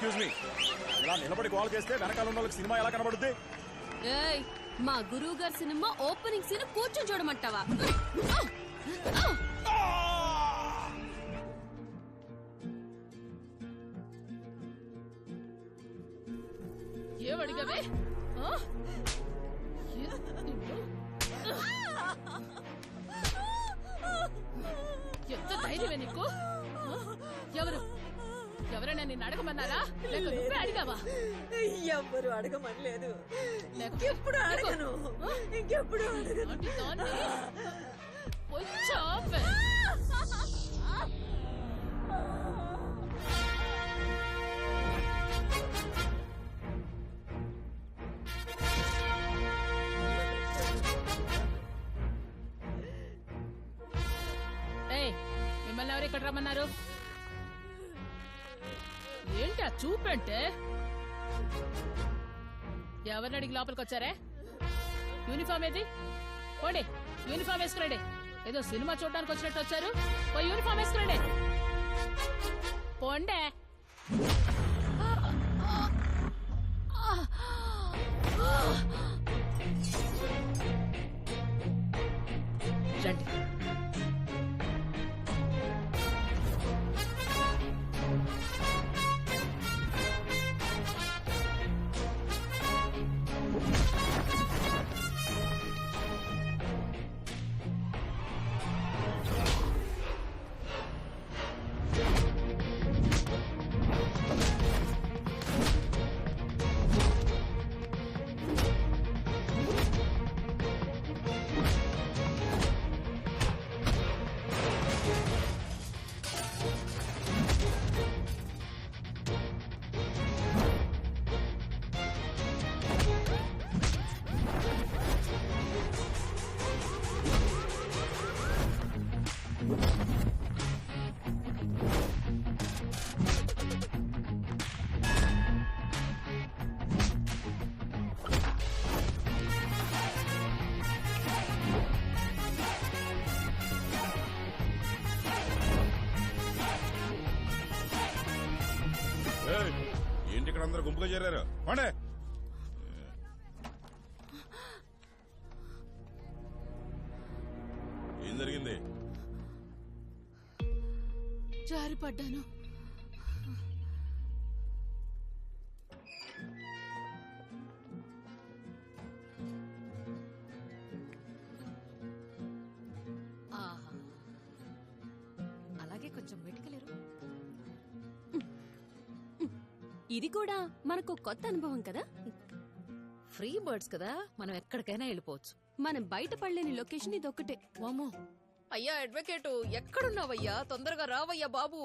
Excuse me, ఇలా నిలబడి call చేస్తే వెనకాల ఉన్న వాళ్ళకి సినిమా ఎలా కనబడుద్ది? ఏయ్, మా గురువు గారి సినిమా ఓపెనింగ్ సీన్ కూర్చొని చూడమంటావా? ఏమడిగవే? ఎంత ధైర్యమే నీకు? ఎవరైనా నిన్ను అడగమన్నారా లేక నువ్వే అడిగావా? ఎవ్వరు అడగమనలేదు. ఎప్పుడు అడగను, ఇంకెప్పుడు అడగను. మిమ్మల్ని ఎవరు ఇక్కడ రమ్మన్నారు? ఏంటి ఆ చూపంటే? ఎవరిని అడిగి లోపలికి వచ్చారే? యూనిఫామ్ ఏది? పోండి, యూనిఫామ్ వేసుకురండి. ఏదో సినిమా చూడడానికి వచ్చినట్టు వచ్చారు. ఓ యూనిఫామ్ వేసుకురండి, పోండే. రండి. ఏంటి ఇక్కడ అందరు గుంపుగా చేరారు? పండే. ఏం జరిగింది? జారిపడ్డాను. అలాగే కొంచెం మెటికలేరు. ఇది కూడా మనకు కొత్త అనుభవం కదా. ఫ్రీ బర్డ్స్ కదా, మనం ఎక్కడికైనా వెళ్ళిపోవచ్చు. మనం బయటపడలేని లొకేషన్ ఇది ఒక్కటే. వామ్మో, అయ్యా అడ్వకేటు ఎక్కడున్నావయ్యా? తొందరగా రావయ్యా బాబు.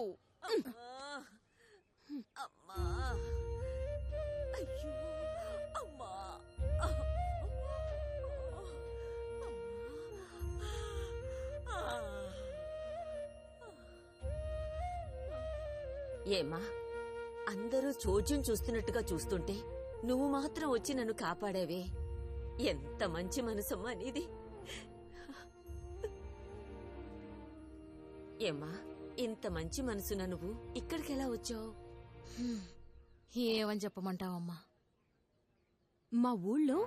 అమ్మా, అయ్యో అమ్మా, ఏమా, అందరూ చోద్యం చూస్తున్నట్టుగా చూస్తుంటే నువ్వు మాత్రం వచ్చి నన్ను కాపాడావే. ఎంత మంచి మనసమ్మా నీది. ఏమ్మా, ఇంత మంచి మనసున నువ్వు ఇక్కడికెలా వచ్చావు? ఏమని చెప్పమంటావమ్మా? మా ఊళ్ళో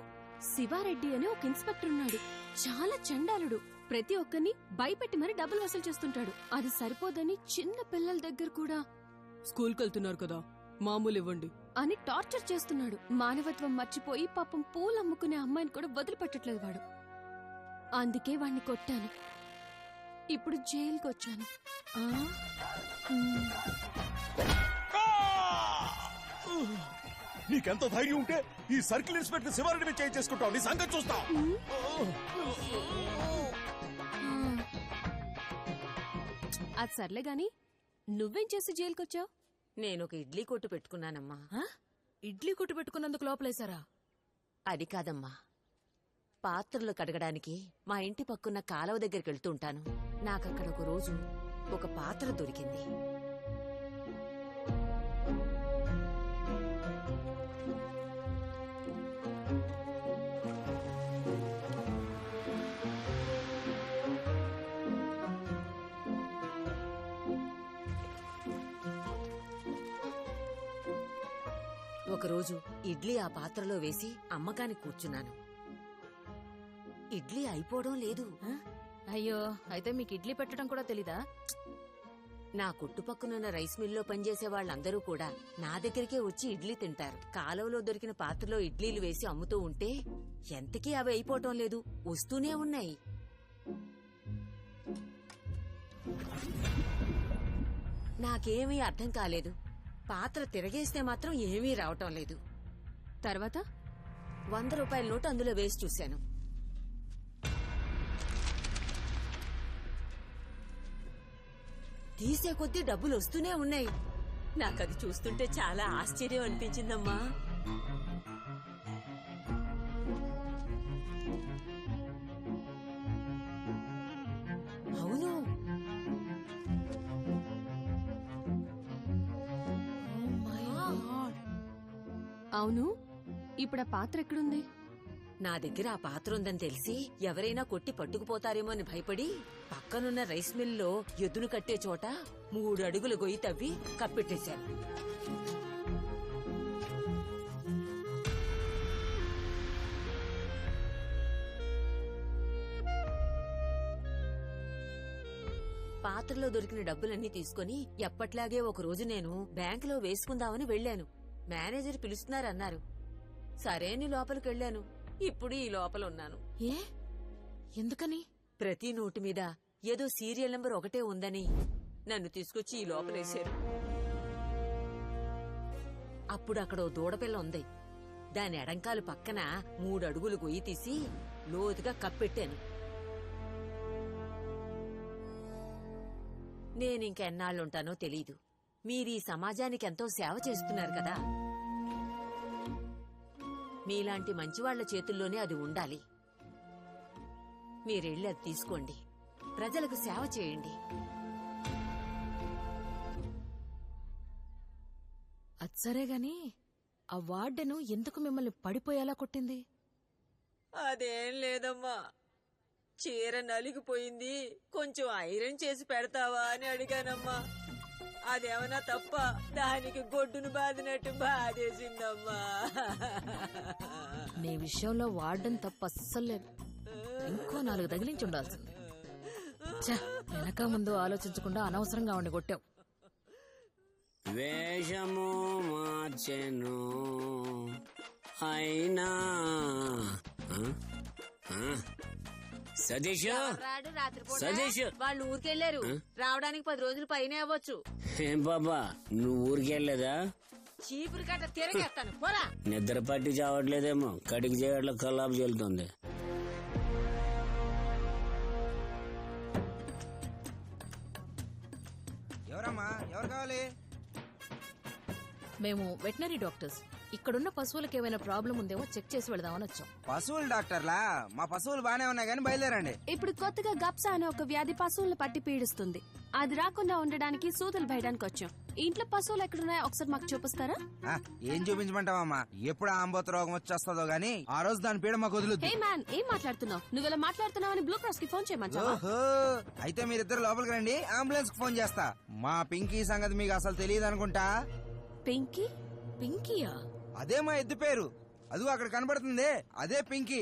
శివారెడ్డి అని ఒక ఇన్స్పెక్టర్ ఉన్నాడు. చాలా చండాలుడు. ప్రతి ఒక్కరిని భయపెట్టి మరి డబ్బులు వసూలు చేస్తుంటాడు. అది సరిపోదని చిన్న పిల్లల దగ్గర కూడా స్కూల్కి వెళ్తున్నారు కదా, మామూలు ఇవ్వండి అని టార్చర్ చేస్తున్నాడు. మానవత్వం మర్చిపోయి పాపం పూలు అమ్ముకునే అమ్మాయిని కూడా వదిలిపెట్టట్లేదు వాడు. అందుకే వాణ్ణి కొట్టాను. ఇప్పుడు జైలుకి వచ్చాను. నీకెంత ధైర్యం ఉంటే ఈ సర్కిల్ ఇన్స్పెక్టర్ శివారెడ్డి మీద చేయి చేసుకుంటావు? నీ సంగతి చూస్తా. అది సర్లే గాని నువ్వేం చేసి జైలుకొచ్చావు? నేనొక ఇడ్లీ కొట్టు పెట్టుకున్నానమ్మా. ఇడ్లీ కొట్టు పెట్టుకున్నందుకు లోపలేశారా? అది కాదమ్మా, పాత్రలు కడగడానికి మా ఇంటి పక్కన కాలువ దగ్గరికి వెళ్తుంటాను. నాకక్కడ ఒక రోజు ఒక పాత్ర దొరికింది. ఒకరోజు ఇడ్లీ ఆ పాత్రలో వేసి అమ్మకానికి కూర్చున్నాను. ఇడ్లీ అయిపోవడం లేదు. అయ్యో, అయితే మీకు ఇడ్లీ పెట్టడం కూడా తెలీదా? నా కొట్టుపక్కనున్న రైస్ మిల్లో పనిచేసే వాళ్ళందరూ కూడా నా దగ్గరికే వచ్చి ఇడ్లీ తింటారు. కాలువలో దొరికిన పాత్రలో ఇడ్లీలు వేసి అమ్ముతూ ఉంటే ఎంతకీ అవి అయిపోవటం లేదు, వస్తూనే ఉన్నాయి. నాకేమీ అర్థం కాలేదు. పాత్ర తిరగేస్తే మాత్రం ఏమీ రావటం లేదు. తర్వాత 100 రూపాయల నోటు అందులో వేసి చూశాను. తీసే కొద్దీ డబ్బులు వస్తూనే ఉన్నాయి. నాకది చూస్తుంటే చాలా ఆశ్చర్యం అనిపించిందమ్మా. అవును, అవును, ఇప్పుడు ఆ పాత్ర ఎక్కడుంది? నా దగ్గర ఆ పాత్ర ఉందని తెలిసి ఎవరైనా కొట్టి పట్టుకుపోతారేమో అని భయపడి పక్కనున్న రైస్ మిల్లో ఎద్దును కట్టే చోట 3 అడుగుల గొయ్యి తవ్వి కప్పెట్టేశాను. పాత్రలో దొరికిన డబ్బులన్నీ తీసుకుని ఎప్పట్లాగే ఒకరోజు నేను బ్యాంకులో వేసుకుందామని వెళ్లాను. మేనేజర్ పిలుస్తున్నారన్నారు. సరే అని లోపలికెళ్లాను. ఇప్పుడు ఈ లోపల ఉన్నాను. ఏ, ఎందుకని? ప్రతి నోటు మీద ఏదో సీరియల్ నెంబర్ ఒకటే ఉందని నన్ను తీసుకొచ్చి ఈ లోపలేశారు. అప్పుడు అక్కడ ఓ దూడపిల్ల ఉంది. దాని ఎడంకాలు పక్కన 3 అడుగులు గొయ్యి తీసి లోతుగా కప్పెట్టాను. నేనింకెన్నాళ్ళుంటానో తెలీదు. మీరీ సమాజానికి ఎంతో సేవ చేస్తున్నారు కదా. మీలాంటి మంచివాళ్ల చేతుల్లోనే అది ఉండాలి. మీరెళ్ళి అది తీసుకోండి, ప్రజలకు సేవ చేయండి. అది సరే గాని ఆ వార్డెను ఎందుకు మిమ్మల్ని పడిపోయేలా కొట్టింది? అదేం లేదమ్మా, చీర నలిగిపోయింది, కొంచెం ఐరన్ చేసి పెడతావా అని అడిగానమ్మా. అదేమన్నా తప్ప? దానికి గొడ్డును బాదినట్టు బాధేసిందమ్మా. నీ విషయంలో వార్డెన్ తప్ప అస్సలు లేదు. ఇంకో 4 తగిలించి ఉండాల్సింది. వెనక ముందు ఆలోచించకుండా అనవసరంగా ఉండి కొట్టావు. వేషము మార్చెను అయినా సతీష్ సతీష్ వాళ్ళు ఊరికెళ్లారు. రావడానికి 10 రోజులు పైనే అవ్వచ్చు. ఏం బాబా, నువ్వు ఊరికెళ్ళలేదా? చీపురు కట్ట తిరగేస్తాను పోరా. నిద్ర పట్టి చావట్లేదేమో, కడికి చేయట్లో కల్లాపు చెల్లుతుంది. ఎవరమ్మా, ఎవరు కావాలి? మేము వెటనరీ డాక్టర్స్. ఇక్కడున్న పశువులకు ఏమైనా ప్రాబ్లం ఉందేమో చెక్ చేసి వెళదామని వచ్చాం. పశువుల డాక్టర్లా? మా పశువులు బానే ఉన్నాయి కానీ బయలుదేరండి. ఇప్పుడు కొత్తగా గప్సా అనే ఒక వ్యాధి పశువులను పట్టి పీడిస్తుంది. అది రాకుండా ఉండడానికి సూదులు వేయడానికి వచ్చాం. ఇంట్లో పశువులు ఎక్కడున్నాయో ఒకసారి మాకు చూపిస్తారా? ఏం చూపించమంటావమ్మా? ఎప్పుడు ఆంబోతు రోగం వచ్చేస్తుందో గానీ ఆ రోజు దాని పీడ మాకు వదులుద్ది. హే మ్యాన్, ఏం మాట్లాడుతున్నావు? నువ్వు ఇలా మాట్లాడుతున్నావని బ్లూ క్రాస్ కి ఫోన్ చేయమంటావా? ఓహో, అయితే మీరిద్దరు లోపలికి రండి, అంబులెన్స్ కి ఫోన్ చేస్తా. మా పింకీ సంగతి మీకు అసలు తెలియదు అనుకుంటా. పింకీ? పింకీయా? అదే మా ఎద్దు పేరు. అదిగో అక్కడ కనబడుతుంది, అదే పింకీ.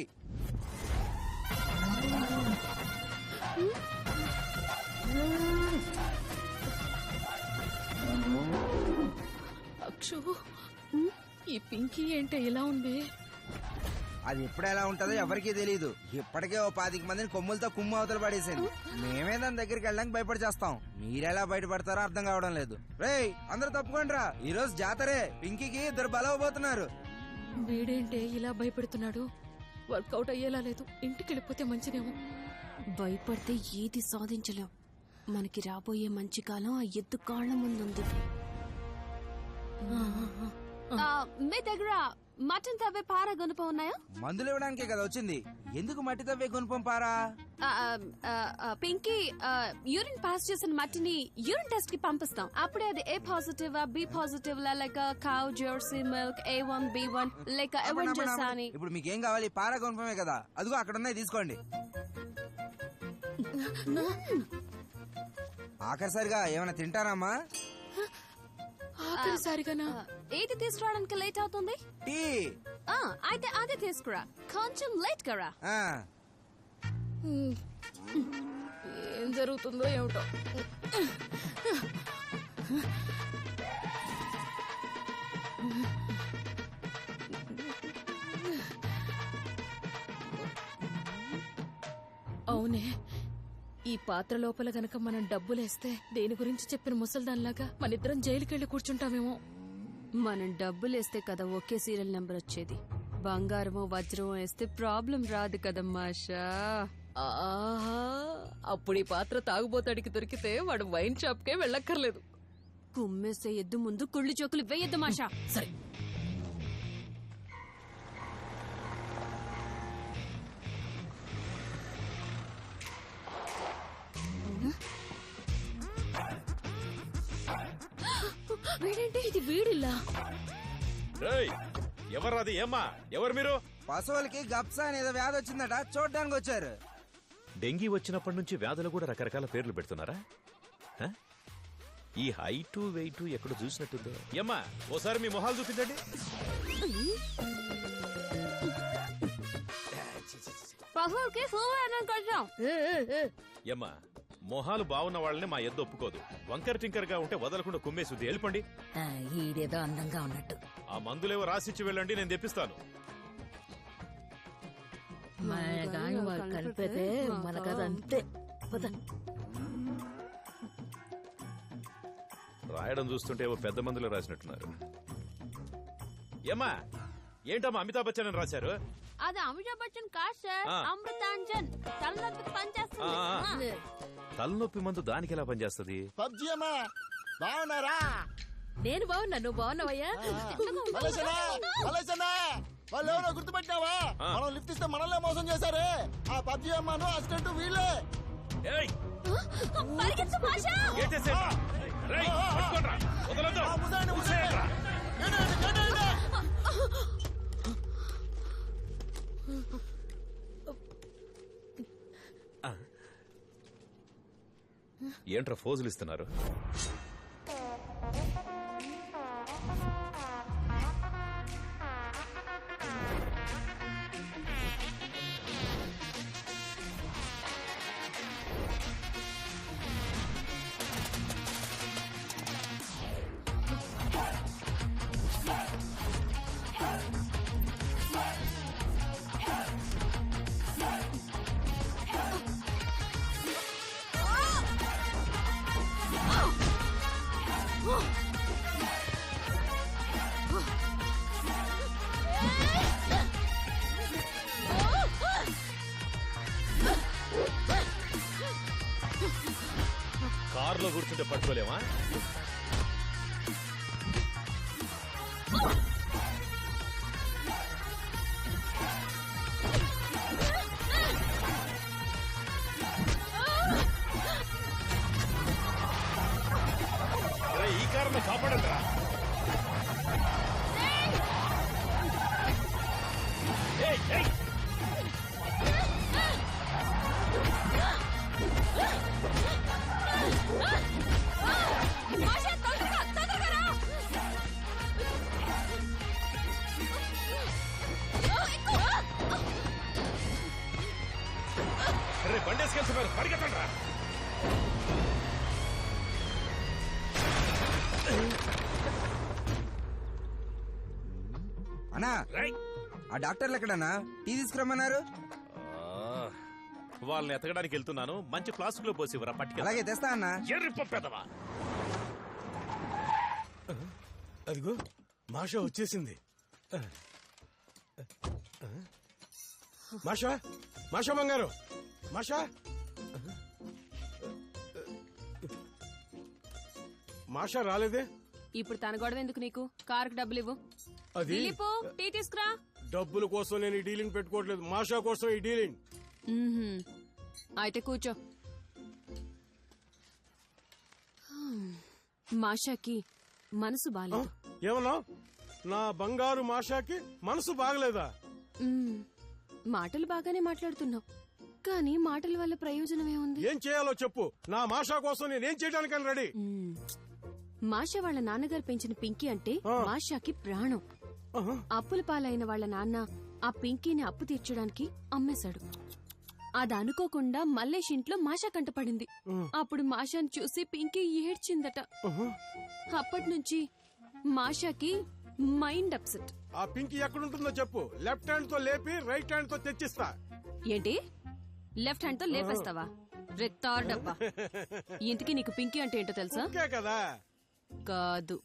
అక్షు, ఈ పింకీ ఏంటి ఇలా ఉంది? అది ఎప్పుడు ఎలా ఉంటుందో ఎవరికీ తెలియదు. ఇప్పటికే ఓ 25 మందిని కొమ్ములతో కుమ్ము అవతల పడేసింది. మేమే దాని దగ్గరికి వెళ్ళడానికి భయపడి చేస్తాం. మీరెలా బయటపడతారో అర్థం కావడం లేదు. రేయ్, అందరూ తప్పుకోండి రా, ఈ రోజు జాతరే. పింకీకి 2 బలవబోతున్నారు. వీడేంటే ఇలా భయపెడుతున్నాడు? వర్కౌట్ అయ్యేలా లేదు. ఇంటికి వెళ్ళిపోతే మంచిదేమో. భయపడితే ఏది సాధించలేం. మనకి రాబోయే మంచి కాలం ఆ ఎద్దు కాళ్ల ముందుంది. మీ దగ్గర మటన్ తవ్వే పార గుణపం ఉన్నాయా? మందులు ఇవ్వడానికే కదా వచ్చింది. ఎందుకు మట్టి తవ్వే గుణపం పారా? పింకీ, యూరిన్ పాస్ చేసిన మట్టిని యూరిన్ టెస్ట్ కి పంపిస్తాం. అప్పుడే అది A positive B positive like cow Jersey milk A1 B1 లేక ఎవెంజర్స్ అని. ఇప్పుడు మీకేం కావాలి? పారా గుణపమే కదా, అదిగో అక్కడ ఉన్నాయి, తీసుకోండి. ఆఖరిసరిగా ఏమైనా తింటారమ్మా? ఆఖరిసారిగానా? ఏది తీసుకురావడానికి లేట్ అవుతుంది? టీ. అయితే అదే తీసుకురా, కొంచెం లేట్ గా రా. ఆ, ఏం జరుగుతుందో ఏమిటో. అవునే, ఈ పాత్ర లోపల గనక మనం డబ్బులేస్తే దేని గురించి చెప్పిన ముసల్దాన్లాగా మనిద్దరం జైలుకెళ్ళి కూర్చుంటామేమో. మనం డబ్బులేస్తే కదా ఒకే సీరియల్ నెంబర్ వచ్చేది. బంగారమో వజ్రమో వేస్తే ప్రాబ్లం రాదు కదమ్మా ఆశా. ఆహా, అప్పుడు ఈ పాత్ర తాగుబోతాడికి దొరికితే వాడు వైన్ షాప్ కే వెళ్ళక్కర్లేదు. కుమ్మేసే ఎద్దు ముందు కుళ్ళు చోకులు వేయద్దు మాషా. సరే, వీడేంటి ఇది వీడిల్లా? ఎవరాది? ఏమ్మా, ఎవరు మీరు? పశువులకి గప్సా అనేదో వ్యాధి వచ్చిందట, చూడడానికి వచ్చారు. డెంగీ వచ్చినప్పటి నుంచి వ్యాధులు కూడా రకరకాల పేర్లు పెడుతున్నారా? హ? ఈ హైటు వెయిట్ ఎక్కడ చూసినట్టుంది. ఏమ్మా, ఓసారి మీ మొహాలు చూపించండి. పశువుకి సూర్యనం కొంచెం. ఏమ్మా, మొహాలు బాగున్న వాళ్ళని మా ఎద్దు ఒప్పుకోదు. వంకర టింకర్ గా ఉంటే వదలకుండా కుమ్మేసుద్ది. వెళ్ళిపోండి. ఈడేదో అందంగా ఉన్నట్టు. ఆ మందులేవో రాసిచ్చి వెళ్ళండి, నేను తెప్పిస్తాను. మన గాని వారు కలిపితే మనకదంతే. పద. రాయడం చూస్తుంటే ఏవో పెద్ద మందులు రాసినట్టున్నారు. ఏమ్మా, ఏంటమ్మా అమితాబ్ బచ్చన్ అని రాశారు? అది అమితాబ్ బచ్చన్ కాదు సార్, ఆ. అమృతాంజన్. తలనొప్పికి పనిచేస్తుంది. తలనొప్పి మందు దానికి ఎలా పనిచేస్తుంది? పబ్జి అమ్మా బాగున్నారా? నేను బాగున్నా, నువ్వు బాగున్నావయ్యా? వాళ్ళు ఎవరో గుర్తుపెట్టావా? మనం లిఫ్ట్ ఇస్తే మనల్నే మోసం చేశారే. ఆ పబ్జి అమ్మాను అసిస్టెంట్ వీళ్ళే. ఏయ్, పరిగెత్తు మాషా. గేటేసేయండ్రా. రేయ్, పట్టుకోండ్రా. వదలొద్దు. ఆ, ముసాయండి, ముసాయండి. మూసేయండ్రా. గేటేయండి, గేటేయండి. ఏంట్రా ఫోజులు ఇస్తున్నారు? కారులో కూర్చుంటే పట్టుకోలేమా? ఈ కారులో కాపాడండిరా. ఏయ్, ఏయ్. అరే, బండేసుకెళ్తున్నారు, పరిగెత్తండిరా. అన్నా, రేయ్. ఆ డాక్టర్లు ఎక్కడన్నా? టీ తీసుకురమ్మన్నారు. వాళ్ళని ఎతకడానికి వెళ్తున్నాను. మంచి ఫ్లాస్క్ లో పోసి ఇవ్వరా, పట్టుకెళ్ళి. అలాగే తెస్తా అన్నా. ఎర్రిపప్పెదవా. అదిగో మాషా వచ్చేసింది. మాషా, మాషా బంగారు, మాషా. మాషా రాలేదే? ఇప్పుడు తన గొడవ ఎందుకు నీకు? కారుకు డబ్బులు ఇవ్వు. అది దిలీపు, టీ తీసుకురా. డబ్బుల కోసం నేను ఈ డీలింగ్ పెట్టుకోవట్లేదు, మాషా కోసం ఈ డీలింగ్. అయితే కూర్చో. మాషాకి మనసు బాలేదు. ఏమన్నా? నా బంగారు మాషాకి మనసు బాగలేదా? మాటలు బాగానే మాట్లాడుతున్నావు, కానీ మాటల వల్ల ప్రయోజనం ఏముంది? ఏం చేయాలో చెప్పు. నా మాషా కోసం నేనేం చేయడానికని రెడీ. మాషా వాళ్ళ నాన్నగారు పెంచిన పింకీ అంటే మాషాకి ప్రాణం. అప్పుల పాలైన వాళ్ళ నాన్న ఆ పింకీని అప్పు తీర్చడానికి అమ్మేశాడు. అది అనుకోకుండా మల్లేష్ ఇంట్లో మాషా కంటపడింది. అప్పుడు మాషాని చూసి పింకీ ఏడ్చిందట. అప్పటినుంచి మాషాకి మైండ్ అప్సెట్. ఆ పింకీ ఎక్కడుంటుందో చెప్పు, లెఫ్ట్ హ్యాండ్ తో లేపి రైట్ హ్యాండ్ తో తెచ్చిస్తా. ఏంటి లెఫ్ట్ హ్యాండ్ తో లేపేస్తావా? రెత్తార్డబ్బా. ఇంతకీ నీకు పింకీ అంటే ఏంటో తెలుసా? కదా కాదు,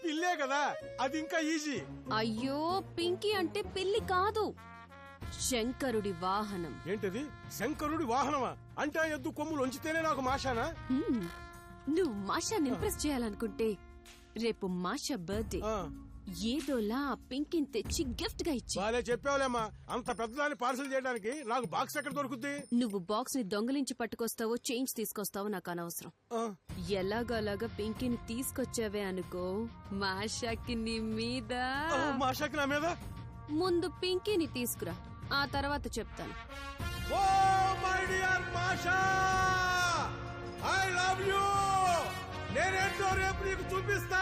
పిల్లే కదా, అది ఇంకా ఈజీ. అయ్యో, పింకీ అంటే పిల్లి కాదు, శంకరుడి వాహనం. ఏంటది? శంకరుడి వాహనమా? అంటే ఎద్దు కొమ్ములు ఉంచితేనే నాకు మాషానా? నువ్వు మాషాని ఇంప్రెస్ చేయాలనుకుంటే రేపు మాషా బర్త్డే, ఏదోలా ఆ పింకీని తెచ్చి గిఫ్ట్ గా ఇచ్చి. బాలే చెప్పావులేమ్మా, అంత పెద్దదాన్ని పార్సల్ చేయడానికి నాకు బాక్స్ ఎక్కడ దొరుకుద్ది? నువ్వు బాక్స్ ని దొంగలించి పట్టుకొస్తావో చేంజ్ తీసుకొస్తావో నాకు అనవసరం. ఎలాగోలాగా పింకీని తీసుకొచ్చావే అనుకో, మాషాకి నీ మీద. మాషాకి నా మీద? ముందు పింకీని తీసుకురా, ఆ తర్వాత చెప్తాను. Oh my dear Masha, I love you. నేనేంటో రేపు నీకు చూపిస్తా.